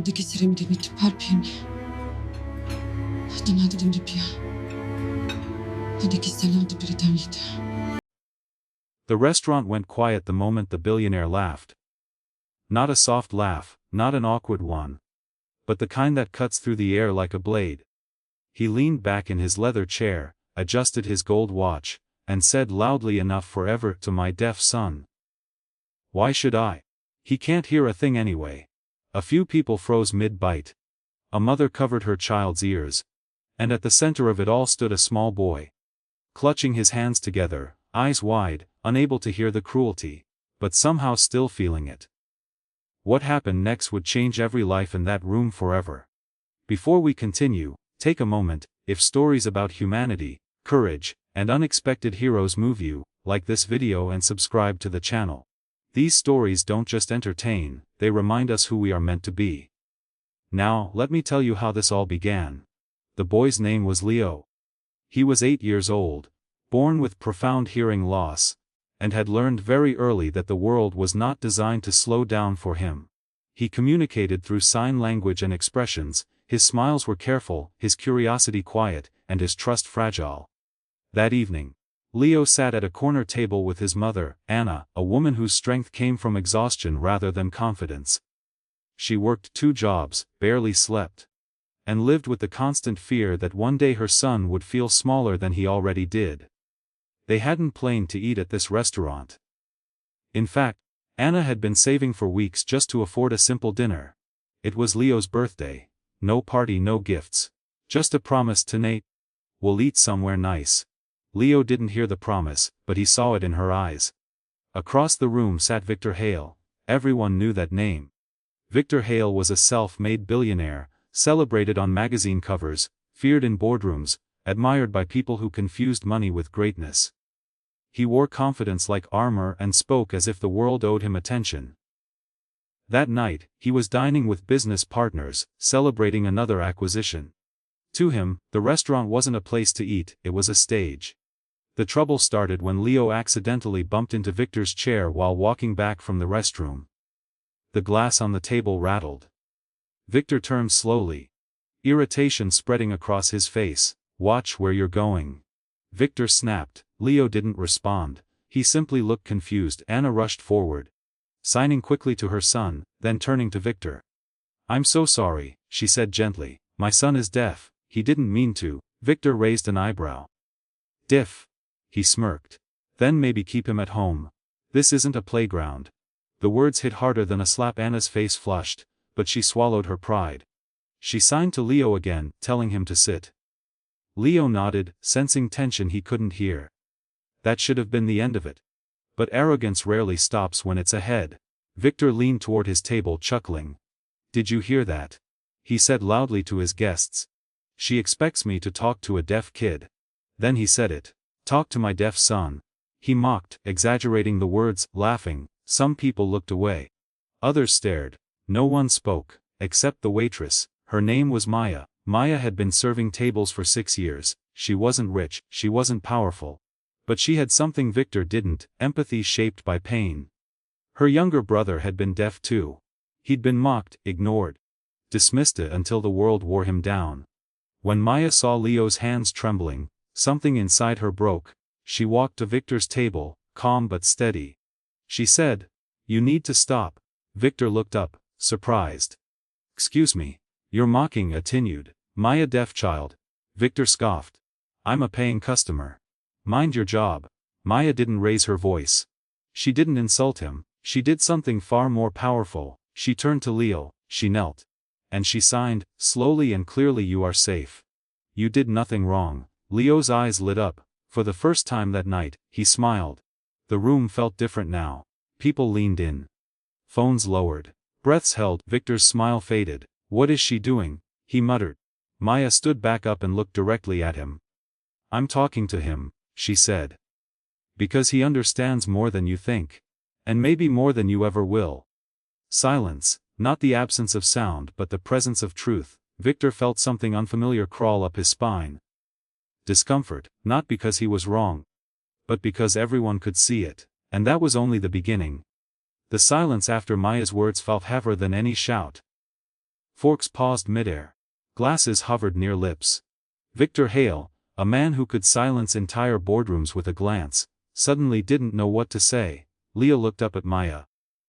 Digi siremi de mit parpemi. Damadi dem de pia. Digi salam de britamid. The restaurant went quiet the moment the billionaire laughed. Not a soft laugh, not an awkward one, but the kind that cuts through the air like a blade. He leaned back in his leather chair, adjusted his gold watch, and said loudly enough forever to my deaf son. Why should I? He can't hear a thing anyway. A few people froze mid-bite. A mother covered her child's ears. And at the center of it all stood a small boy. Clutching his hands together, eyes wide, unable to hear the cruelty, but somehow still feeling it. What happened next would change every life in that room forever. Before we continue, take a moment. If stories about humanity, courage, and unexpected heroes move you, like this video and subscribe to the channel. These stories don't just entertain, they remind us who we are meant to be. Now, let me tell you how this all began. The boy's name was Leo. He was 8 years old, born with profound hearing loss, and had learned very early that the world was not designed to slow down for him. He communicated through sign language and expressions. His smiles were careful, his curiosity quiet, and his trust fragile. That evening, Leo sat at a corner table with his mother, Anna, a woman whose strength came from exhaustion rather than confidence. She worked 2 jobs, barely slept, and lived with the constant fear that one day her son would feel smaller than he already did. They hadn't planned to eat at this restaurant. In fact, Anna had been saving for weeks just to afford a simple dinner. It was Leo's birthday. No party, no gifts. Just a promise to Nate. We'll eat somewhere nice. Leo didn't hear the promise, but he saw it in her eyes. Across the room sat Victor Hale. Everyone knew that name. Victor Hale was a self-made billionaire, celebrated on magazine covers, feared in boardrooms, admired by people who confused money with greatness. He wore confidence like armor and spoke as if the world owed him attention. That night, he was dining with business partners, celebrating another acquisition. To him, the restaurant wasn't a place to eat, it was a stage. The trouble started when Leo accidentally bumped into Victor's chair while walking back from the restroom. The glass on the table rattled. Victor turned slowly. Irritation spreading across his face. Watch where you're going. Victor snapped. Leo didn't respond. He simply looked confused. Anna rushed forward, signing quickly to her son, then turning to Victor. I'm so sorry, she said gently. My son is deaf. He didn't mean to. Victor raised an eyebrow. Deaf? He smirked. Then maybe keep him at home. This isn't a playground. The words hit harder than a slap. Anna's face flushed, but she swallowed her pride. She signed to Leo again, telling him to sit. Leo nodded, sensing tension he couldn't hear. That should have been the end of it. But arrogance rarely stops when it's ahead. Victor leaned toward his table chuckling. Did you hear that? He said loudly to his guests. She expects me to talk to a deaf kid. Then he said it. Talk to my deaf son. He mocked, exaggerating the words, laughing. Some people looked away. Others stared. No one spoke, except the waitress. Her name was Maya. Maya had been serving tables for 6 years. She wasn't rich, she wasn't powerful. But she had something Victor didn't, empathy shaped by pain. Her younger brother had been deaf too. He'd been mocked, ignored, dismissed until the world wore him down. When Maya saw Leo's hands trembling, something inside her broke. She walked to Victor's table, calm but steady. She said, "You need to stop." Victor looked up, surprised. "Excuse me. You're mocking a tenued, Maya deaf child." Victor scoffed. "I'm a paying customer. Mind your job." Maya didn't raise her voice. She didn't insult him, she did something far more powerful. She turned to Leo, she knelt. And she signed, slowly and clearly, "You are safe. You did nothing wrong." Leo's eyes lit up. For the first time that night, he smiled. The room felt different now. People leaned in. Phones lowered. Breaths held. Victor's smile faded. "What is she doing?" he muttered. Maya stood back up and looked directly at him. "I'm talking to him," she said. "Because he understands more than you think. And maybe more than you ever will." Silence, not the absence of sound but the presence of truth. Victor felt something unfamiliar crawl up his spine. Discomfort, not because he was wrong, but because everyone could see it, and that was only the beginning. The silence after Maya's words felt heavier than any shout. Forks paused midair. Glasses hovered near lips. Victor Hale, a man who could silence entire boardrooms with a glance, suddenly didn't know what to say. Leo looked up at Maya.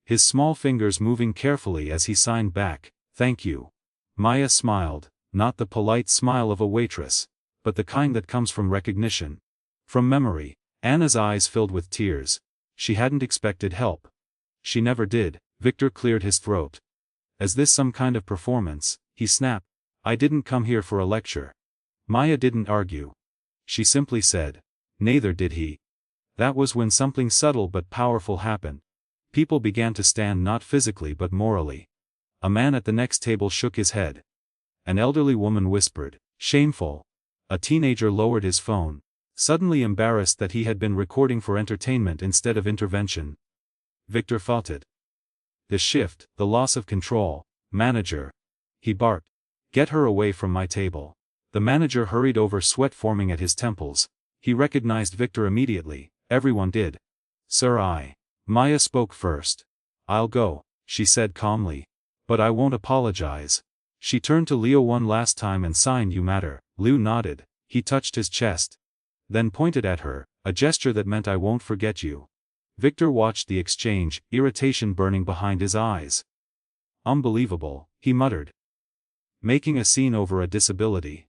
His small fingers moving carefully as he signed back, "Thank you." Maya smiled, not the polite smile of a waitress, but the kind that comes from recognition. From memory. Anna's eyes filled with tears. She hadn't expected help. She never did. Victor cleared his throat. "Is this some kind of performance?" he snapped. "I didn't come here for a lecture." Maya didn't argue. She simply said. Neither did he. That was when something subtle but powerful happened. People began to stand not physically but morally. A man at the next table shook his head. An elderly woman whispered, "Shameful." A teenager lowered his phone, suddenly embarrassed that he had been recording for entertainment instead of intervention. Victor felt it. The shift, the loss of control. "Manager!" he barked. "Get her away from my table." The manager hurried over, sweat forming at his temples. He recognized Victor immediately. Everyone did. "Sir, Maya spoke first. "I'll go," she said calmly. "But I won't apologize." She turned to Leo one last time and signed, "You matter." Leo nodded. He touched his chest. Then pointed at her, a gesture that meant, "I won't forget you." Victor watched the exchange, irritation burning behind his eyes. "Unbelievable," he muttered. "Making a scene over a disability."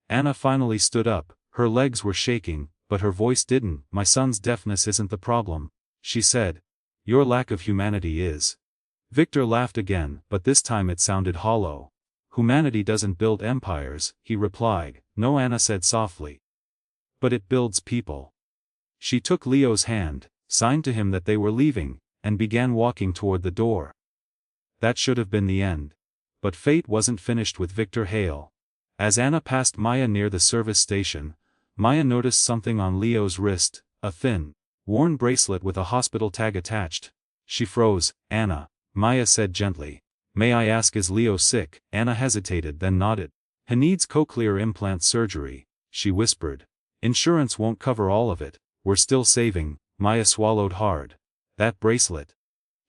Anna finally stood up. Her legs were shaking, but her voice didn't. "My son's deafness isn't the problem," she said. "Your lack of humanity is." Victor laughed again, but this time it sounded hollow. "Humanity doesn't build empires," he replied. "No," Anna said softly. "But it builds people." She took Leo's hand, signed to him that they were leaving, and began walking toward the door. That should have been the end. But fate wasn't finished with Victor Hale. As Anna passed Maya near the service station, Maya noticed something on Leo's wrist, a thin, worn bracelet with a hospital tag attached. She froze. "Anna," Maya said gently. "May I ask, is Leo sick?" Anna hesitated, then nodded. "He needs cochlear implant surgery," she whispered. "Insurance won't cover all of it. We're still saving." Maya swallowed hard. That bracelet.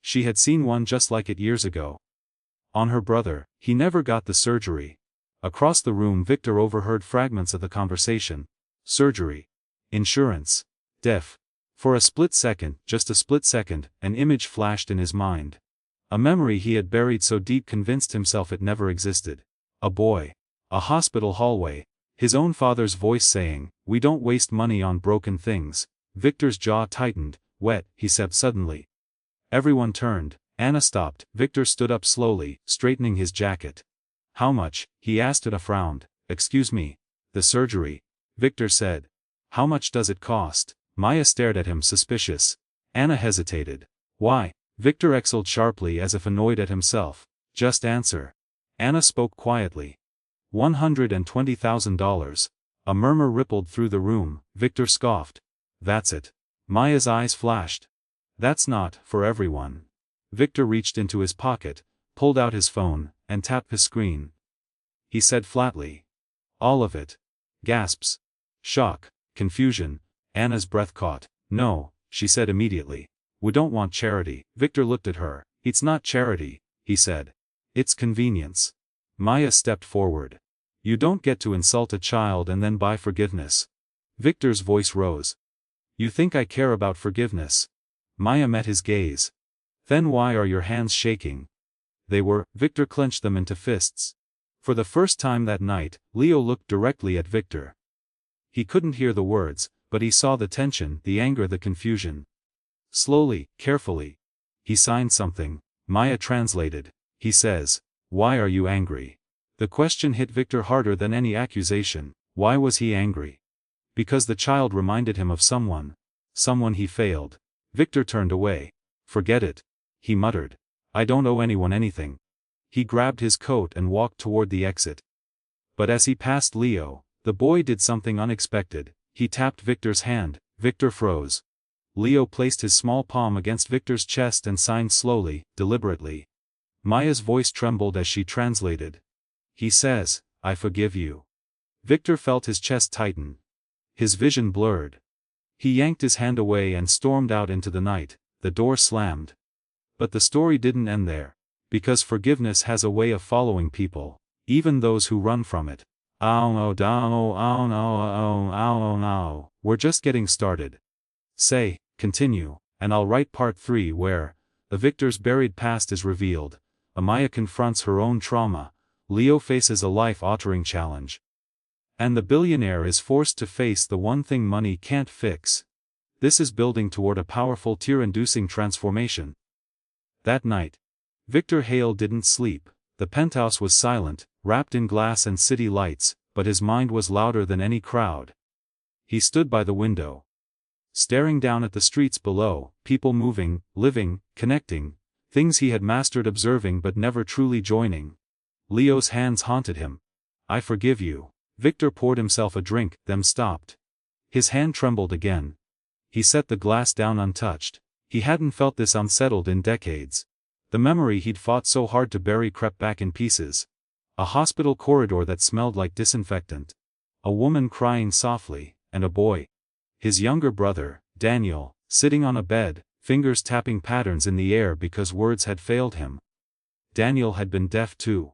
She had seen one just like it years ago. On her brother. He never got the surgery. Across the room Victor overheard fragments of the conversation. Surgery. Insurance. Deaf. For a split second, just a split second, an image flashed in his mind. A memory he had buried so deep, convinced himself it never existed. A boy. A hospital hallway. His own father's voice saying, "We don't waste money on broken things." Victor's jaw tightened. "Wet," he said suddenly. Everyone turned. Anna stopped. Victor stood up slowly, straightening his jacket. "How much?" he asked at a frown. "Excuse me." "The surgery," Victor said. "How much does it cost?" Maya stared at him, suspicious. Anna hesitated. "Why?" Victor exhaled sharply, as if annoyed at himself. "Just answer." Anna spoke quietly. $120,000. A murmur rippled through the room. Victor scoffed. "That's it." Maya's eyes flashed. "That's not for everyone." Victor reached into his pocket, pulled out his phone, and tapped his screen. He said flatly. "All of it." Gasps. Shock. Confusion. Anna's breath caught. "No," she said immediately. "We don't want charity." Victor looked at her. "It's not charity," he said. "It's convenience." Maya stepped forward. "You don't get to insult a child and then buy forgiveness." Victor's voice rose. "You think I care about forgiveness?" Maya met his gaze. "Then why are your hands shaking?" They were. Victor clenched them into fists. For the first time that night, Leo looked directly at Victor. He couldn't hear the words, but he saw the tension, the anger, the confusion. Slowly, carefully. "He signed something," Maya translated. "He says, 'Why are you angry?'" The question hit Victor harder than any accusation. Why was he angry? Because the child reminded him of someone. Someone he failed. Victor turned away. "Forget it," he muttered. "I don't owe anyone anything." He grabbed his coat and walked toward the exit. But as he passed Leo, the boy did something unexpected. He tapped Victor's hand. Victor froze. Leo placed his small palm against Victor's chest and signed slowly, deliberately. Maya's voice trembled as she translated. "He says, 'I forgive you.'" Victor felt his chest tighten. His vision blurred. He yanked his hand away and stormed out into the night. The door slammed. But the story didn't end there. Because forgiveness has a way of following people, even those who run from it. We're just getting started. Continue, and I'll write part 3 where, the victor's buried past is revealed, Amaya confronts her own trauma, Leo faces a life-altering challenge. And the billionaire is forced to face the one thing money can't fix. This is building toward a powerful tear-inducing transformation. That night, Victor Hale didn't sleep. The penthouse was silent, wrapped in glass and city lights, but his mind was louder than any crowd. He stood by the window, staring down at the streets below, people moving, living, connecting, things he had mastered observing but never truly joining. Leo's hands haunted him. I forgive you. Victor poured himself a drink, then stopped. His hand trembled again. He set the glass down untouched. He hadn't felt this unsettled in decades. The memory he'd fought so hard to bury crept back in pieces. A hospital corridor that smelled like disinfectant. A woman crying softly, and a boy. His younger brother, Daniel, sitting on a bed, fingers tapping patterns in the air because words had failed him. Daniel had been deaf too.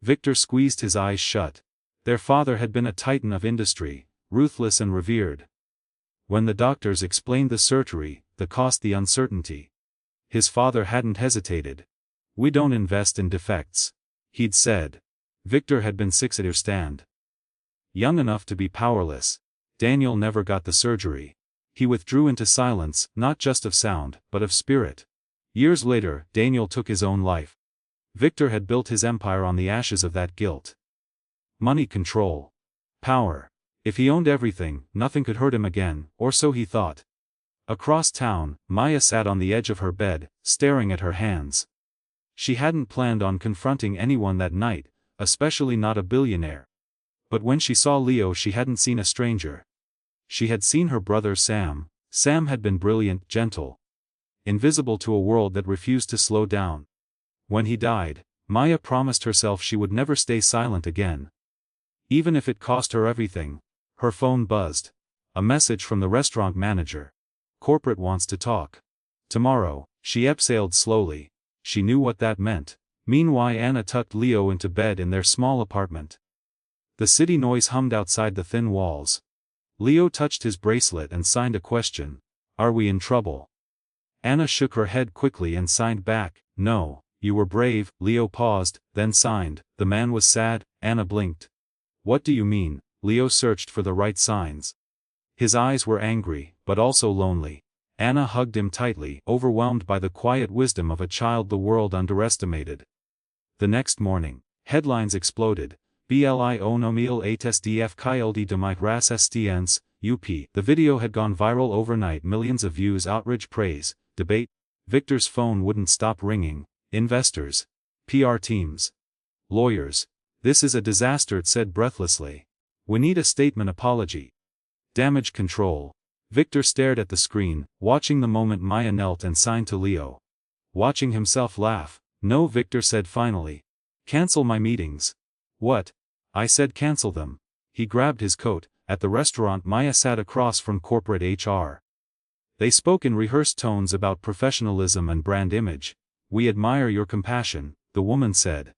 Victor squeezed his eyes shut. Their father had been a titan of industry, ruthless and revered. When the doctors explained the surgery, the cost, the uncertainty, his father hadn't hesitated. We don't invest in defects, he'd said. Victor had been 6 at her stand. Young enough to be powerless. Daniel never got the surgery. He withdrew into silence, not just of sound, but of spirit. Years later, Daniel took his own life. Victor had built his empire on the ashes of that guilt. Money, control, power. If he owned everything, nothing could hurt him again, or so he thought. Across town, Maya sat on the edge of her bed, staring at her hands. She hadn't planned on confronting anyone that night, especially not a billionaire. But when she saw Leo, she hadn't seen a stranger. She had seen her brother Sam. Sam had been brilliant, gentle, invisible to a world that refused to slow down. When he died, Maya promised herself she would never stay silent again. Even if it cost her everything. Her phone buzzed. A message from the restaurant manager. Corporate wants to talk. Tomorrow, she exhaled slowly. She knew what that meant. Meanwhile, Anna tucked Leo into bed in their small apartment. The city noise hummed outside the thin walls. Leo touched his bracelet and signed a question. Are we in trouble? Anna shook her head quickly and signed back, no, you were brave. Leo paused, then signed. The man was sad. Anna blinked. What do you mean? Leo searched for the right signs. His eyes were angry, but also lonely. Anna hugged him tightly, overwhelmed by the quiet wisdom of a child the world underestimated. The next morning, headlines exploded. Blio no mil HSDF KLD de Mike Ras STNs, UP. The video had gone viral overnight, millions of views, outrage, praise, debate. Victor's phone wouldn't stop ringing. Investors, PR teams, lawyers. This is a disaster, it said breathlessly. We need a statement apology. Damage control. Victor stared at the screen, watching the moment Maya knelt and signed to Leo. Watching himself laugh. No, Victor said finally. Cancel my meetings. What? I said cancel them. He grabbed his coat. At the restaurant, Maya sat across from corporate HR. They spoke in rehearsed tones about professionalism and brand image. We admire your compassion, the woman said.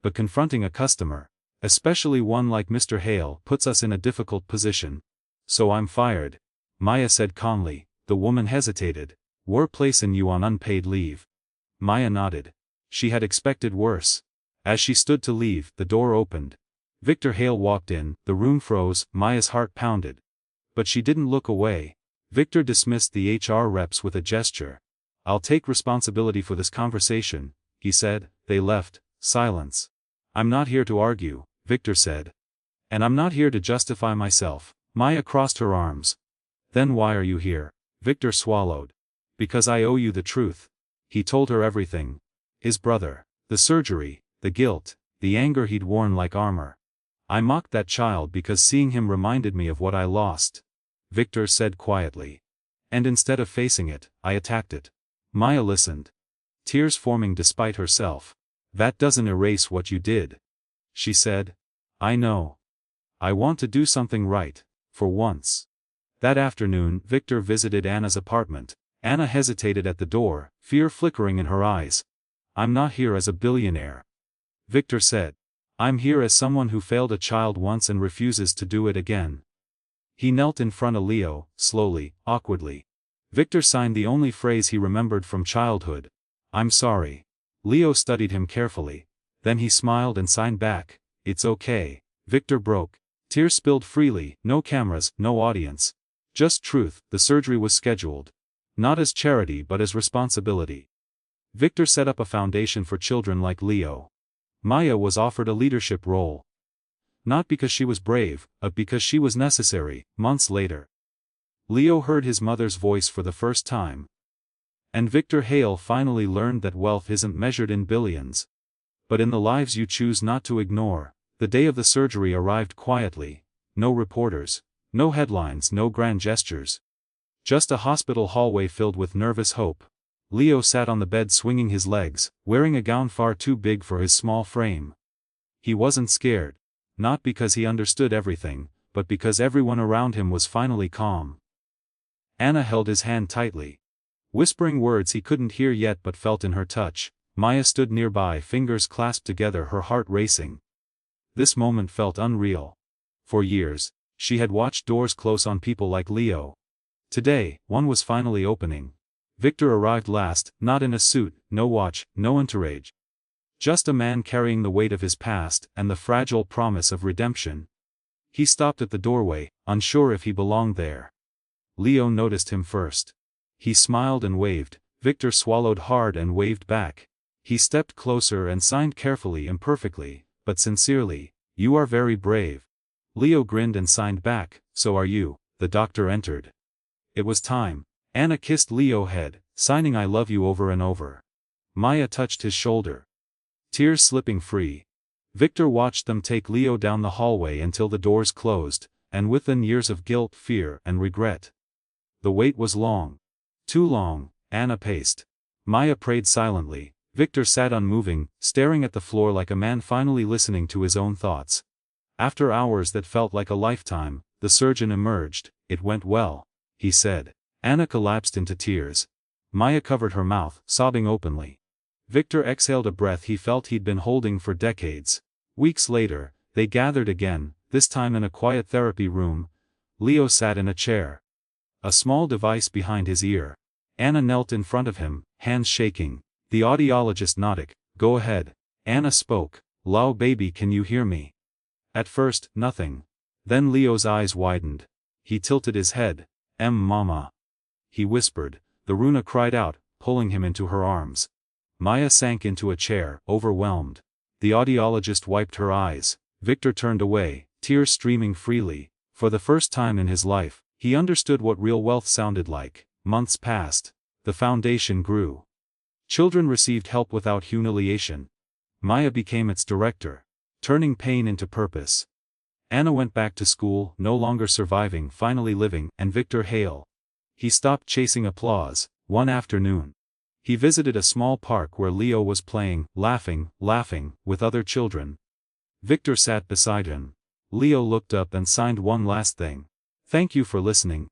But confronting a customer, especially one like Mr. Hale, puts us in a difficult position. So I'm fired. Maya said calmly. The woman hesitated. We're placing you on unpaid leave. Maya nodded. She had expected worse. As she stood to leave, the door opened. Victor Hale walked in. The room froze. Maya's heart pounded. But she didn't look away. Victor dismissed the HR reps with a gesture. I'll take responsibility for this conversation, he said. They left. Silence. I'm not here to argue, Victor said. And I'm not here to justify myself. Maya crossed her arms. Then why are you here? Victor swallowed. Because I owe you the truth. He told her everything. His brother, the surgery, the guilt, the anger he'd worn like armor. I mocked that child because seeing him reminded me of what I lost, Victor said quietly. And instead of facing it, I attacked it. Maya listened. Tears forming despite herself. That doesn't erase what you did, she said. I know. I want to do something right, for once. That afternoon, Victor visited Anna's apartment. Anna hesitated at the door, fear flickering in her eyes. I'm not here as a billionaire. Victor said. I'm here as someone who failed a child once and refuses to do it again. He knelt in front of Leo, slowly, awkwardly. Victor signed the only phrase he remembered from childhood. I'm sorry. Leo studied him carefully. Then he smiled and signed back. It's okay. Victor broke. Tears spilled freely, no cameras, no audience. Just truth, the surgery was scheduled. Not as charity but as responsibility. Victor set up a foundation for children like Leo. Maya was offered a leadership role. Not because she was brave, but because she was necessary. Months later, Leo heard his mother's voice for the first time. And Victor Hale finally learned that wealth isn't measured in billions, but in the lives you choose not to ignore. The day of the surgery arrived quietly. No reporters, no headlines, no grand gestures. Just a hospital hallway filled with nervous hope. Leo sat on the bed swinging his legs, wearing a gown far too big for his small frame. He wasn't scared. Not because he understood everything, but because everyone around him was finally calm. Anna held his hand tightly, whispering words he couldn't hear yet but felt in her touch. Maya stood nearby, fingers clasped together, her heart racing. This moment felt unreal. For years, she had watched doors close on people like Leo. Today, one was finally opening. Victor arrived last, not in a suit, no watch, no entourage. Just a man carrying the weight of his past and the fragile promise of redemption. He stopped at the doorway, unsure if he belonged there. Leo noticed him first. He smiled and waved. Victor swallowed hard and waved back. He stepped closer and signed carefully, imperfectly, but sincerely. You are very brave. Leo grinned and signed back. So are you. The doctor entered. It was time. Anna kissed Leo's head, signing I love you over and over. Maya touched his shoulder, tears slipping free. Victor watched them take Leo down the hallway until the doors closed, and with them years of guilt, fear, and regret. The wait was long. Too long. Anna paced. Maya prayed silently. Victor sat unmoving, staring at the floor like a man finally listening to his own thoughts. After hours that felt like a lifetime, the surgeon emerged. It went well, he said. Anna collapsed into tears. Maya covered her mouth, sobbing openly. Victor exhaled a breath he felt he'd been holding for decades. Weeks later, they gathered again, this time in a quiet therapy room. Leo sat in a chair, a small device behind his ear. Anna knelt in front of him, hands shaking. The audiologist nodded. Go ahead. Anna spoke. Lao baby, can you hear me? At first, nothing. Then Leo's eyes widened. He tilted his head. Mama. He whispered. The Runa cried out, pulling him into her arms. Maya sank into a chair, overwhelmed. The audiologist wiped her eyes. Victor turned away, tears streaming freely. For the first time in his life, he understood what real wealth sounded like. Months passed. The foundation grew. Children received help without humiliation. Maya became its director, turning pain into purpose. Anna went back to school, no longer surviving, finally living, and Victor Hale. He stopped chasing applause. One afternoon, he visited a small park where Leo was playing, laughing, with other children. Victor sat beside him. Leo looked up and signed one last thing. Thank you for listening.